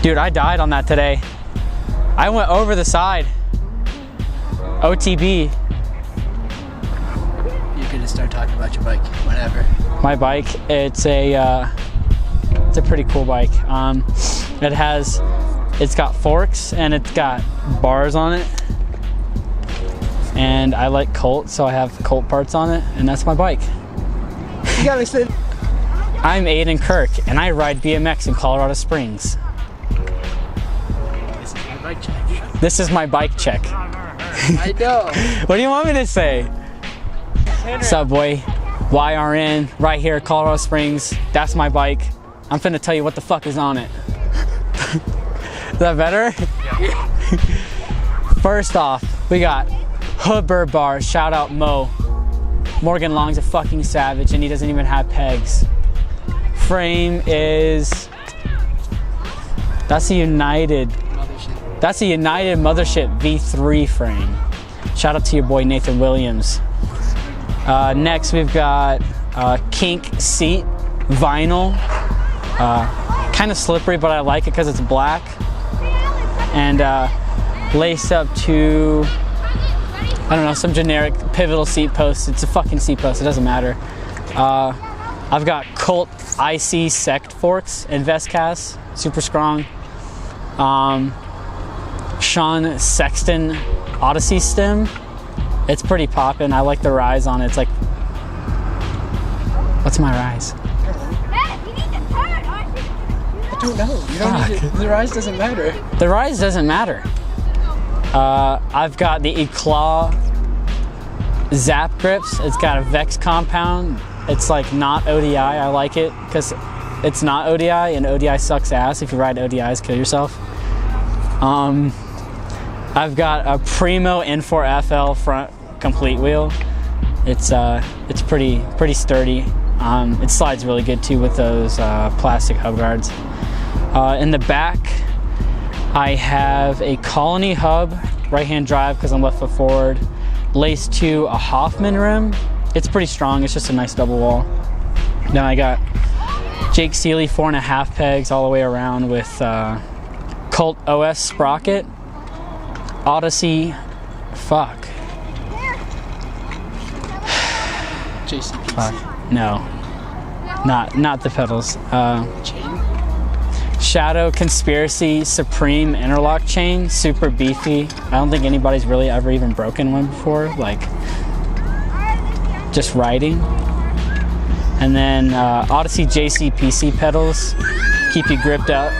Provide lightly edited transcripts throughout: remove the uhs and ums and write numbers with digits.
Dude, I died on that today. I went over the side. OTB. You can just start talking about your bike whenever. My bike, it's a pretty cool bike. It's got forks and it's got bars on it. And I like Colt, so I have Colt parts on it, and that's my bike. You gotta sit. I'm Aidan Kirk, and I ride BMX in Colorado Springs. This is my bike check. This is my bike check. I know. What do you want me to say? Subway, YRN, right here, Colorado Springs. That's my bike. I'm finna tell you what the fuck is on it. Is that better? Yeah. First off, we got hood burr bars. Shout out Mo. Morgan Long's a fucking savage, and he doesn't even have pegs. Frame is, that's a United Mothership V3 frame. Shout out to your boy Nathan Williams. Next we've got kink seat vinyl. Kind of slippery, but I like it because it's black. And laced up to, I don't know, some generic pivotal seat post. It's a fucking seat post, it doesn't matter. I've got Colt IC Sect forks and Vestcast, super strong. Sean Sexton Odyssey stem. It's pretty poppin'. I like the rise on it. It's like, what's my rise? I don't know. You don't need to, the rise doesn't matter. The rise doesn't matter. I've got the Eclaw Zap grips. It's got a Vex compound. It's like not ODI. I like it because it's not ODI, and ODI sucks ass. If you ride ODIs, kill yourself. I've got a Primo N4FL front complete wheel. It's pretty sturdy. It slides really good too with those plastic hub guards. In the back, I have a Colony hub, right-hand drive because I'm left foot forward, laced to a Hoffman rim. It's pretty strong. It's just a nice double wall. Then I got Jake Seeley 4.5 pegs all the way around with Colt OS sprocket, Odyssey, fuck. JCPC. Fuck. No, not the pedals. Chain. Shadow Conspiracy Supreme interlock chain, super beefy. I don't think anybody's really ever even broken one before, like just riding. And then Odyssey JCPC pedals, keep you gripped up.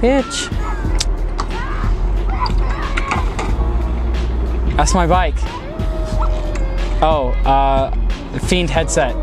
Bitch. That's my bike. Oh, Fiend headset.